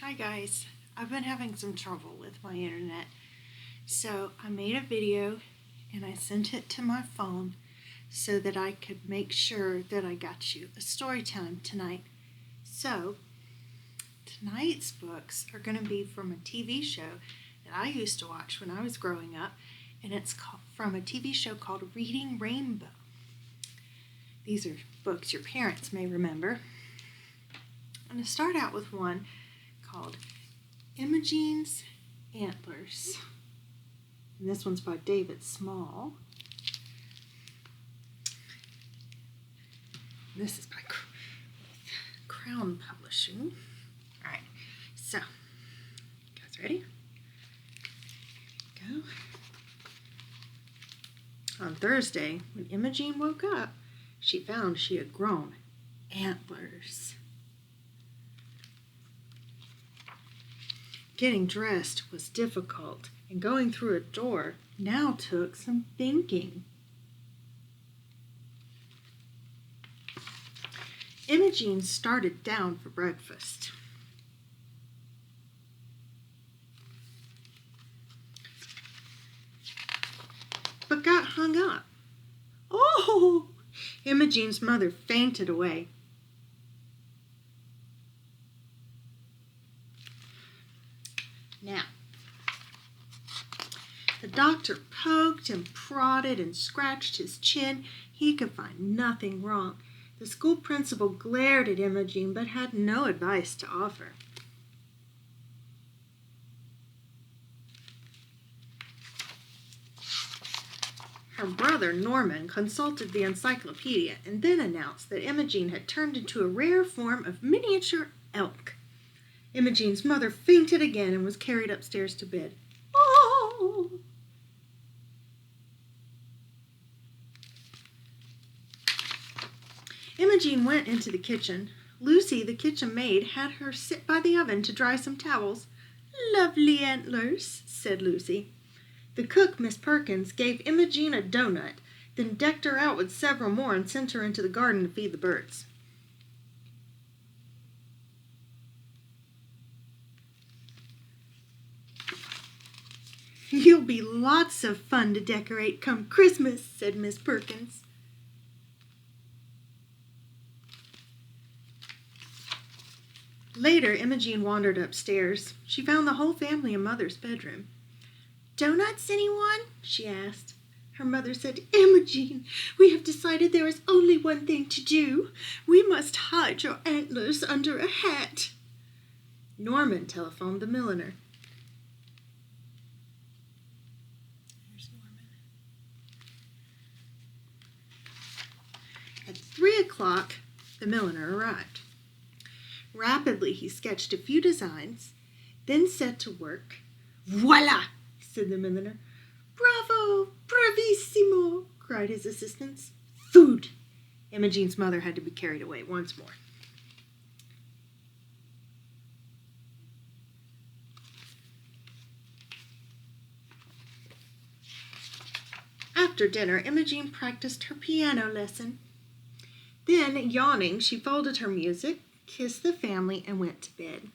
Hi guys, I've been having some trouble with my internet, so I made a video and I sent it to my phone so that I could make sure that I got you a story time tonight. So tonight's books are going to be from a TV show that I used to watch when I was growing up, and it's from a TV show called Reading Rainbow. These are books your parents may remember. I'm going to start out with one called Imogenes Antlers. And this one's by David Small. And this is by Crown Publishing. All right, so, you guys ready? Here we go. On Thursday, when Imogen woke up, she found she had grown antlers. Getting dressed was difficult, and going through a door now took some thinking. Imogen started down for breakfast. But got hung up. Oh! Imogen's mother fainted away. Now, the doctor poked and prodded and scratched his chin. He could find nothing wrong. The school principal glared at Imogen but had no advice to offer. Her brother Norman consulted the encyclopedia and then announced that Imogen had turned into a rare form of miniature elk. Imogen's mother fainted again and was carried upstairs to bed. Oh! Imogen went into the kitchen. Lucy, the kitchen maid, had her sit by the oven to dry some towels. "Lovely antlers," said Lucy. The cook, Miss Perkins, gave Imogen a donut, then decked her out with several more and sent her into the garden to feed the birds. "You'll be lots of fun to decorate come Christmas," said Miss Perkins. Later, Imogen wandered upstairs. She found the whole family in Mother's bedroom. "Donuts, anyone?" she asked. Her mother said, "Imogen, we have decided there is only one thing to do. We must hide your antlers under a hat." Norman telephoned the milliner. There's Norman. At 3 o'clock, the milliner arrived. Rapidly, he sketched a few designs, then set to work. "Voila!" said the milliner. "Bravo! Bravissimo!" cried his assistants. "Food!" Imogen's mother had to be carried away once more. After dinner, Imogen practiced her piano lesson. Then, yawning, she folded her music, kissed the family, and went to bed.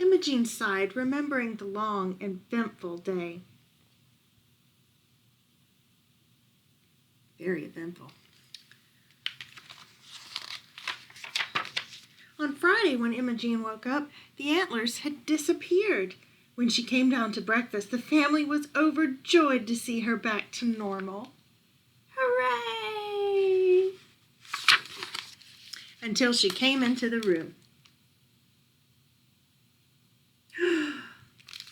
Imogen sighed, remembering the long and eventful day. Very eventful. On Friday, when Imogen woke up, the antlers had disappeared. When she came down to breakfast, the family was overjoyed to see her back to normal. Hooray! Until she came into the room.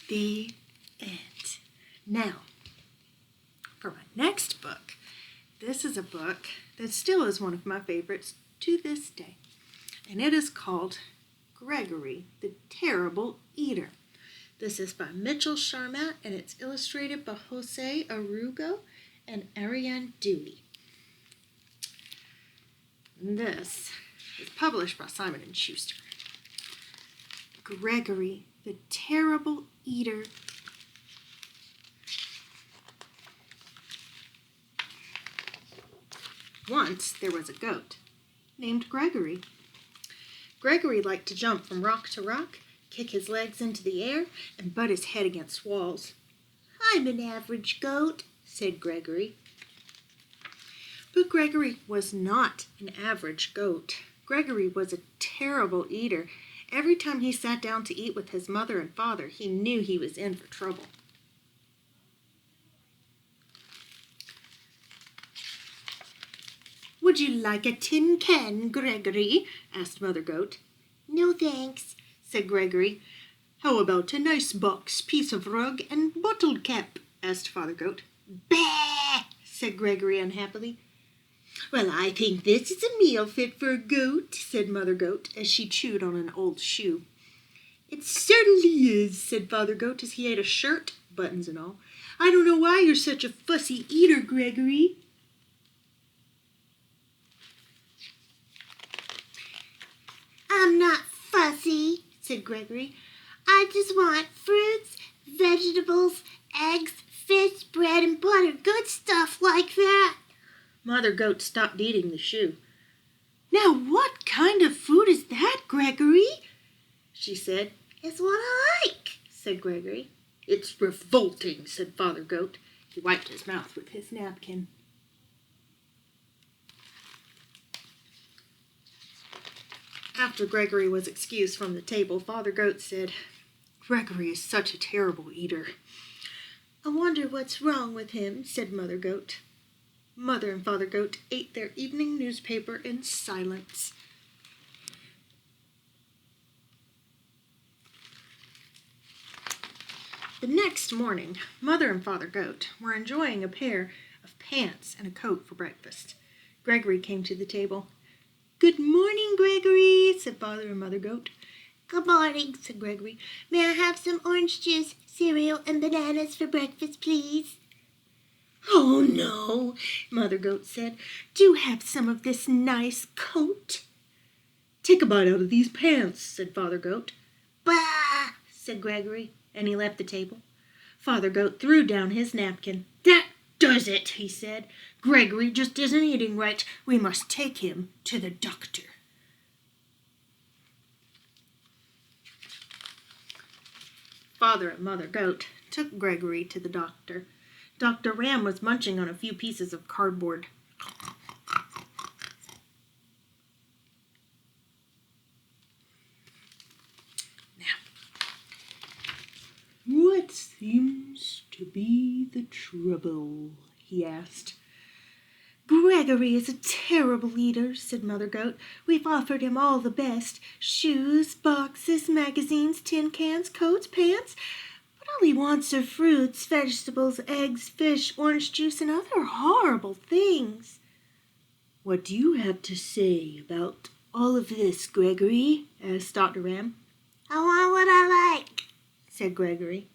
The end. Now, for my next book, this is a book that still is one of my favorites to this day. And it is called Gregory, the Terrible Eater. This is by Mitchell Charmat, and it's illustrated by Jose Arugo and Ariane Dewey. And this is published by Simon & Schuster. Gregory, the Terrible Eater. Once there was a goat named Gregory. Gregory liked to jump from rock to rock, kick his legs into the air, and butt his head against walls. "I'm an average goat," said Gregory. But Gregory was not an average goat. Gregory was a terrible eater. Every time he sat down to eat with his mother and father, he knew he was in for trouble. "Would you like a tin can, Gregory?" asked Mother Goat. "No, thanks," said Gregory. "How about a nice box, piece of rug, and bottle cap?" asked Father Goat. "Bah!" said Gregory unhappily. "Well, I think this is a meal fit for a goat," said Mother Goat as she chewed on an old shoe. "It certainly is," said Father Goat as he ate a shirt, buttons and all. "I don't know why you're such a fussy eater, Gregory." "I'm not fussy," said Gregory. "I just want fruits, vegetables, eggs, fish, bread, and butter. Good stuff like that." Mother Goat stopped eating the shoe. "Now what kind of food is that, Gregory?" she said. "It's what I like," said Gregory. "It's revolting," said Father Goat. He wiped his mouth with his napkin. After Gregory was excused from the table, Father Goat said, "Gregory is such a terrible eater." "I wonder what's wrong with him," said Mother Goat. Mother and Father Goat ate their evening newspaper in silence. The next morning, Mother and Father Goat were enjoying a pair of pants and a coat for breakfast. Gregory came to the table. "Good morning, Gregory," said Father and Mother Goat. "Good morning," said Gregory. "May I have some orange juice, cereal, and bananas for breakfast, please?" "Oh, no," Mother Goat said. "Do have some of this nice coat." "Take a bite out of these pants," said Father Goat. "Bah!" said Gregory, and he left the table. Father Goat threw down his napkin. "That does it," he said. "Gregory just isn't eating right. We must take him to the doctor." Father and Mother Goat took Gregory to the doctor. Dr. Ram was munching on a few pieces of cardboard. "Now, what seems to be the trouble?" he asked. "Gregory is a terrible eater," said Mother Goat. "We've offered him all the best, shoes, boxes, magazines, tin cans, coats, pants, but all he wants are fruits, vegetables, eggs, fish, orange juice, and other horrible things." "What do you have to say about all of this, Gregory?" asked Dr. Ram. "I want what I like," said Gregory.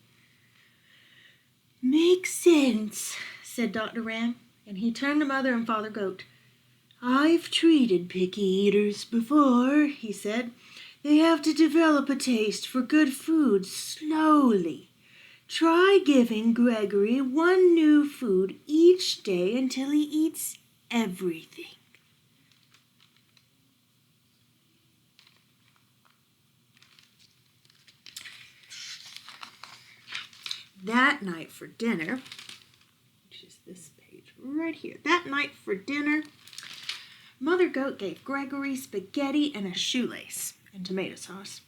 "Makes sense," said Dr. Ram, and he turned to Mother and Father Goat. "I've treated picky eaters before," he said. "They have to develop a taste for good food slowly. Try giving Gregory one new food each day until he eats everything." That night for dinner, which is this page right here, that night for dinner, Mother Goat gave Gregory spaghetti and a shoelace and tomato sauce.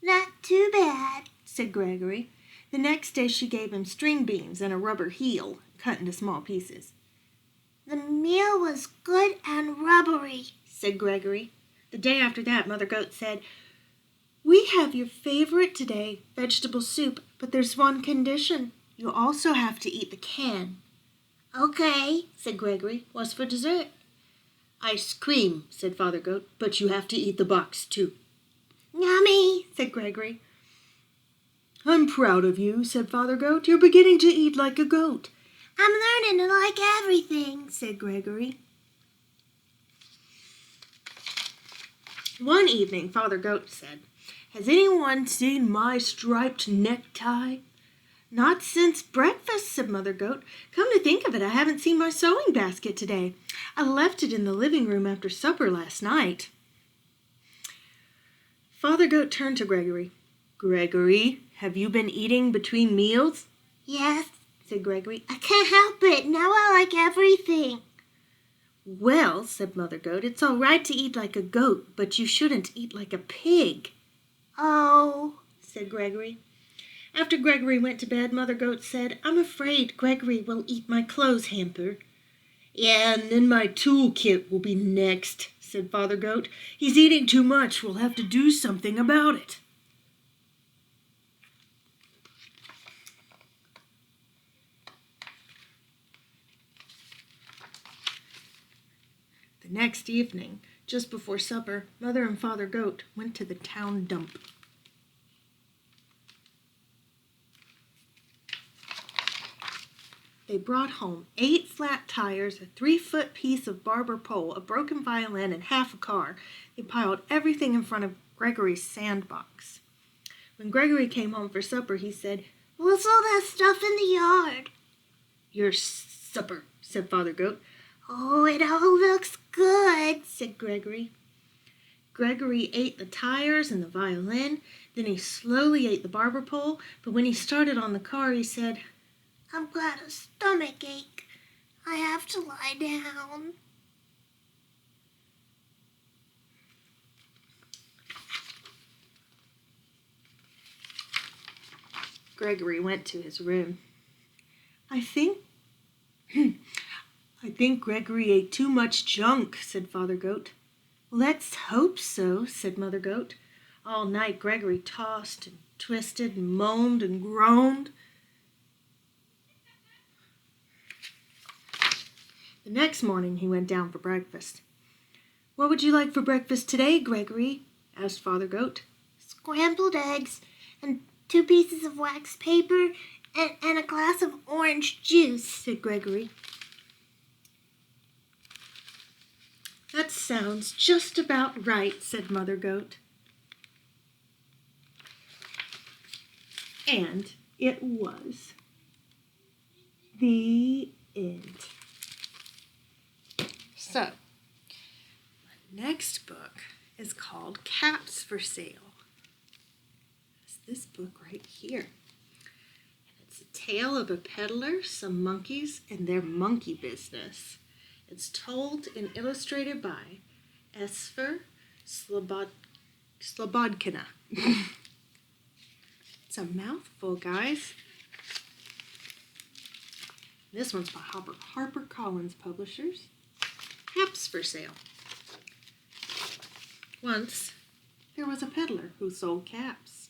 "Not too bad," said Gregory. The next day she gave him string beans and a rubber heel cut into small pieces. "The meal was good and rubbery," said Gregory. The day after that, Mother Goat said, "We have your favorite today, vegetable soup, but there's one condition. You also have to eat the can." "Okay," said Gregory. "What's for dessert?" "Ice cream," said Father Goat, "but you have to eat the box too." "Yummy," said Gregory. "I'm proud of you," said Father Goat. "You're beginning to eat like a goat." "I'm learning to like everything," said Gregory. One evening, Father Goat said, "Has anyone seen my striped necktie?" "Not since breakfast," said Mother Goat. "Come to think of it, I haven't seen my sewing basket today. I left it in the living room after supper last night." Father Goat turned to Gregory. "Gregory, have you been eating between meals?" "Yes," said Gregory. "I can't help it. Now I like everything." "Well," said Mother Goat, "it's all right to eat like a goat, but you shouldn't eat like a pig." "Oh," said Gregory. After Gregory went to bed, Mother Goat said, "I'm afraid Gregory will eat my clothes hamper." "Yeah, and then my tool kit will be next," said Father Goat. "He's eating too much. We'll have to do something about it." The next evening, just before supper, Mother and Father Goat went to the town dump. They brought home 8 flat tires, a 3-foot piece of barber pole, a broken violin, and half a car. They piled everything in front of Gregory's sandbox. When Gregory came home for supper, he said, "What's all that stuff in the yard?" "Your supper," said Father Goat. "Oh, it all looks good," said Gregory. Gregory ate the tires and the violin, then he slowly ate the barber pole, but when he started on the car, he said, "I've got a stomach ache. I have to lie down." Gregory went to his room. I think Gregory ate too much junk," said Father Goat. "Let's hope so," said Mother Goat. All night Gregory tossed and twisted and moaned and groaned. The next morning he went down for breakfast. "What would you like for breakfast today, Gregory?" asked Father Goat. "Scrambled eggs and 2 pieces of wax paper and a glass of orange juice," said Gregory. "That sounds just about right," said Mother Goat. And it was. The end. So, the next book is called Caps for Sale. It's this book right here. And it's a tale of a peddler, some monkeys, and their monkey business. It's told and illustrated by Esfer Slobodkina. It's a mouthful, guys. This one's by HarperCollins Publishers. Caps for Sale. Once, there was a peddler who sold caps.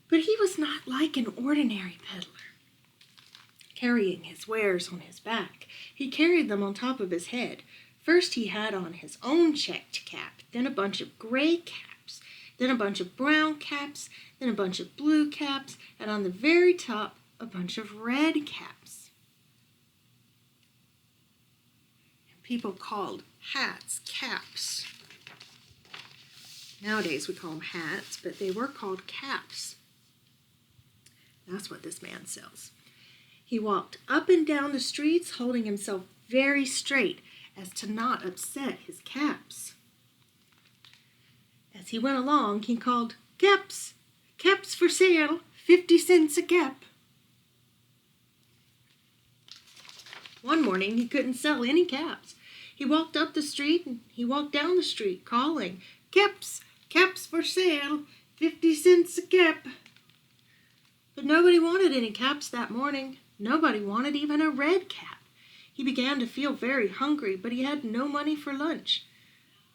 But he was not like an ordinary peddler, carrying his wares on his back. He carried them on top of his head. First he had on his own checked cap, then a bunch of gray caps, then a bunch of brown caps, then a bunch of blue caps, and on the very top, a bunch of red caps. And people called hats caps. Nowadays we call them hats, but they were called caps. That's what this man sells. He walked up and down the streets, holding himself very straight as to not upset his caps. As he went along, he called, "Caps! Caps for sale! 50 cents a cap!" One morning, he couldn't sell any caps. He walked up the street and he walked down the street, calling, "Caps! Caps for sale! 50 cents a cap!" But nobody wanted any caps that morning. Nobody wanted even a red cap. He began to feel very hungry, but he had no money for lunch.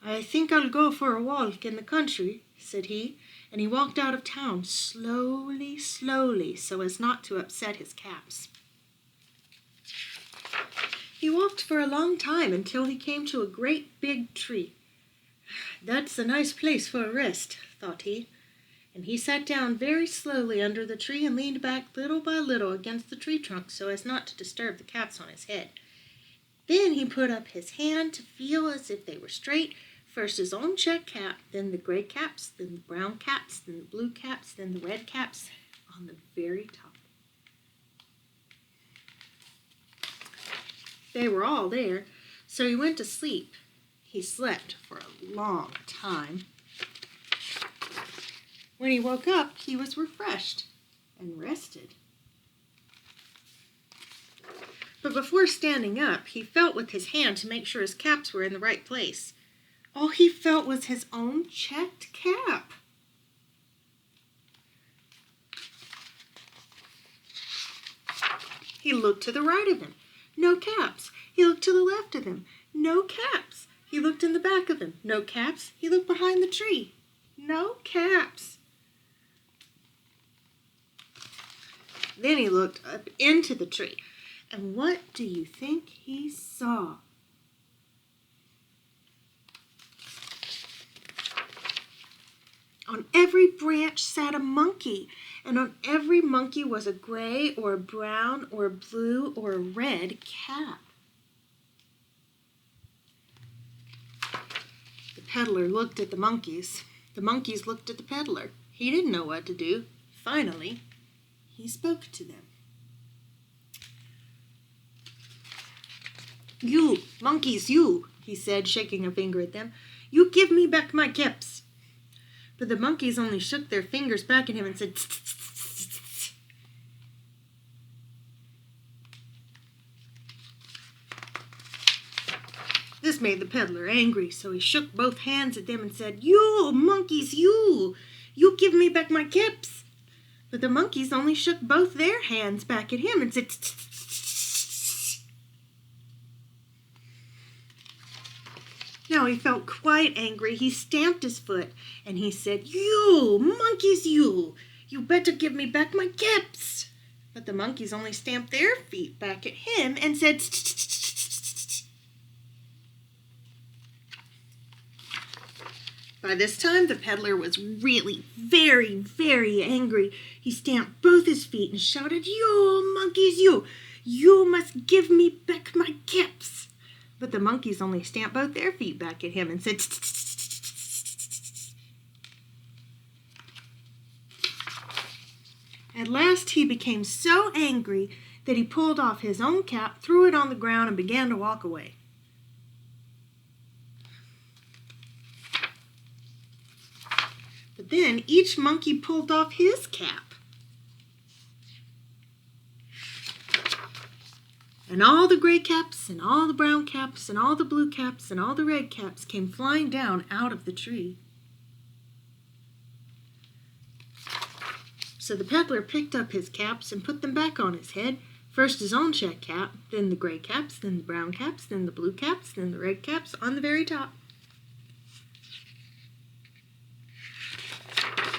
"I think I'll go for a walk in the country," said he, and he walked out of town slowly, so as not to upset his caps. He walked for a long time until he came to a great big tree. "That's a nice place for a rest," thought he. And he sat down very slowly under the tree and leaned back little by little against the tree trunk so as not to disturb the caps on his head. Then he put up his hand to feel as if they were straight, first his own check cap, then the gray caps, then the brown caps, then the blue caps, then the red caps on the very top. They were all there, so he went to sleep. He slept for a long time. When he woke up, he was refreshed and rested. But before standing up, he felt with his hand to make sure his caps were in the right place. All he felt was his own checked cap. He looked to the right of him. No caps. He looked to the left of him. No caps. He looked in the back of him. No caps. He looked behind the tree. No caps. Then he looked up into the tree. And what do you think he saw? On every branch sat a monkey, and on every monkey was a gray or a brown or a blue or a red cap. The peddler looked at the monkeys. The monkeys looked at the peddler. He didn't know what to do. Finally, he spoke to them. "You, monkeys, you," he said, shaking a finger at them. "You give me back my caps." But the monkeys only shook their fingers back at him and said, "Tss, tss, tss, tss." This made the peddler angry, so he shook both hands at them and said, "You, monkeys, you give me back my caps." But the monkeys only shook both their hands back at him and said, "Tss, tss, tss." Now he felt quite angry. He stamped his foot and he said, "You, monkeys, you better give me back my caps." But the monkeys only stamped their feet back at him and said, "Tss, tss, tss, tss, tss." By this time, the peddler was really very, very angry. He stamped both his feet and shouted, "You, monkeys, you must give me back my caps." But the monkeys only stamped both their feet back at him and said, "Tss, tss, tss, tss, tss." At last he became so angry that he pulled off his own cap, threw it on the ground, and began to walk away. But then each monkey pulled off his cap. And all the gray caps, and all the brown caps, and all the blue caps, and all the red caps came flying down out of the tree. So the peddler picked up his caps and put them back on his head. First his own check cap, then the gray caps, then the brown caps, then the blue caps, then the red caps on the very top.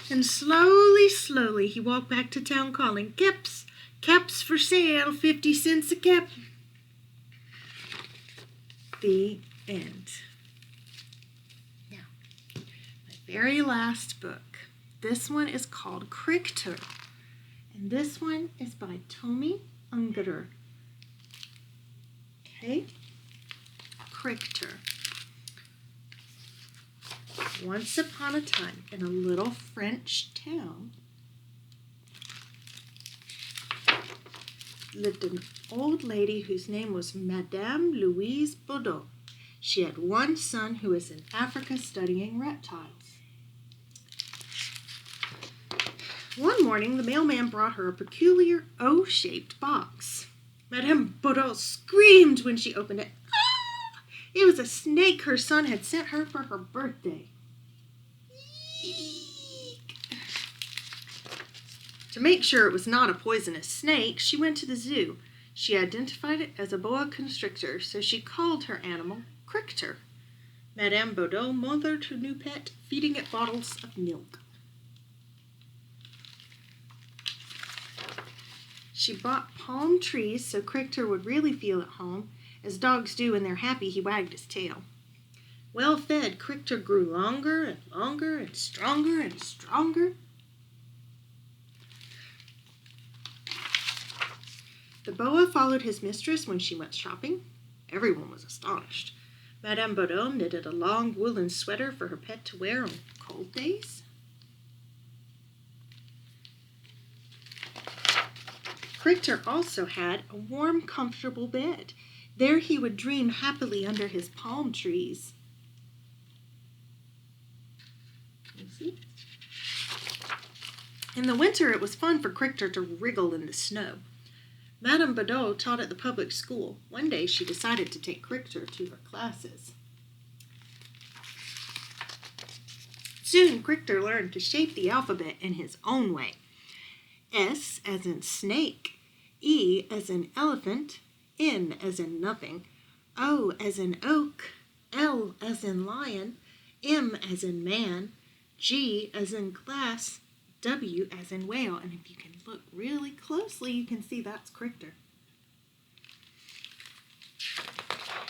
And slowly, slowly he walked back to town calling, "Caps! Caps for sale, 50 cents a cap." The end. Now, my very last book. This one is called Crick, and this one is by Tommy Ungerer. Okay? Crick. Once upon a time, in a little French town, lived an old lady whose name was Madame Louise Baudot. She had one son who was in Africa studying reptiles. One morning, the mailman brought her a peculiar O-shaped box. Madame Baudot screamed when she opened it. Ah! It was a snake her son had sent her for her birthday. Eek! To make sure it was not a poisonous snake, she went to the zoo. She identified it as a boa constrictor, so she called her animal Crick. Madame Baudot mothered her new pet, feeding it bottles of milk. She bought palm trees so Crick would really feel at home. As dogs do when they're happy, he wagged his tail. Well fed, Crick grew longer and longer and stronger and stronger. The boa followed his mistress when she went shopping. Everyone was astonished. Madame Baudot knitted a long woolen sweater for her pet to wear on cold days. Crichter also had a warm, comfortable bed. There he would dream happily under his palm trees. In the winter, it was fun for Crichter to wriggle in the snow. Madame Badeau taught at the public school. One day, she decided to take Crichter to her classes. Soon, Crichter learned to shape the alphabet in his own way. S as in snake, E as in elephant, N as in nothing, O as in oak, L as in lion, M as in man, G as in glass, W as in whale. And if you can look really closely, you can see that's Crichter.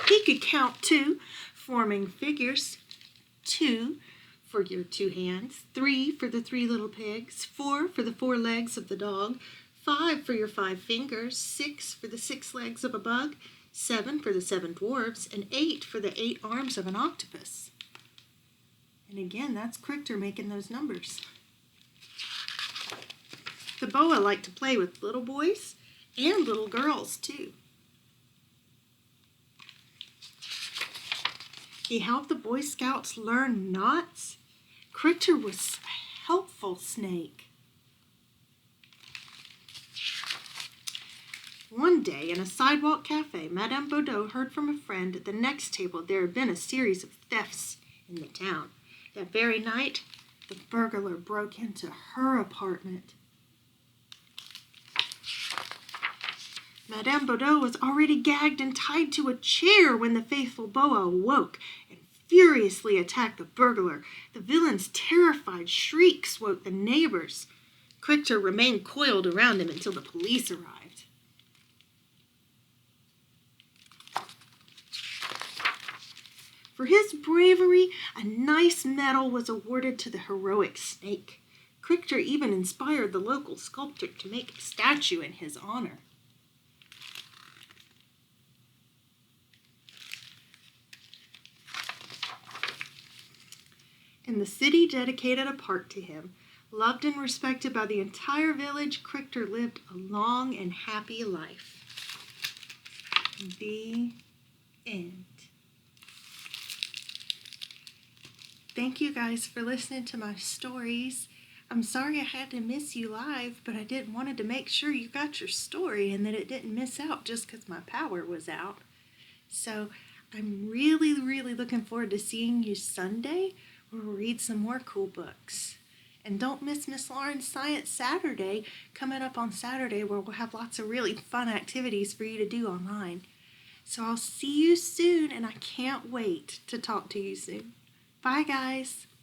He could count 2, forming figures. 2 for your 2 hands, 3 for the 3 little pigs, 4 for the 4 legs of the dog, 5 for your 5 fingers, 6 for the 6 legs of a bug, 7 for the 7 dwarfs, and 8 for the 8 arms of an octopus. And again, that's Crichter making those numbers. The boa liked to play with little boys and little girls too. He helped the Boy Scouts learn knots. Crichter was a helpful snake. One day in a sidewalk cafe, Madame Badeau heard from a friend at the next table there had been a series of thefts in the town. That very night, the burglar broke into her apartment. Madame Badeau was already gagged and tied to a chair when the faithful boa awoke and furiously attacked the burglar. The villain's terrified shrieks woke the neighbors. Crichter remained coiled around him until the police arrived. For his bravery, a nice medal was awarded to the heroic snake. Crichter even inspired the local sculptor to make a statue in his honor. And the city dedicated a park to him. Loved and respected by the entire village, Crichter lived a long and happy life. The end. Thank you guys for listening to my stories. I'm sorry I had to miss you live, but I wanted to make sure you got your story and that it didn't miss out just because my power was out. So I'm really, really looking forward to seeing you Sunday. We'll read some more cool books. And don't miss Miss Lauren's Science Saturday coming up on Saturday, where we'll have lots of really fun activities for you to do online. So I'll see you soon, and I can't wait to talk to you soon. Bye, guys.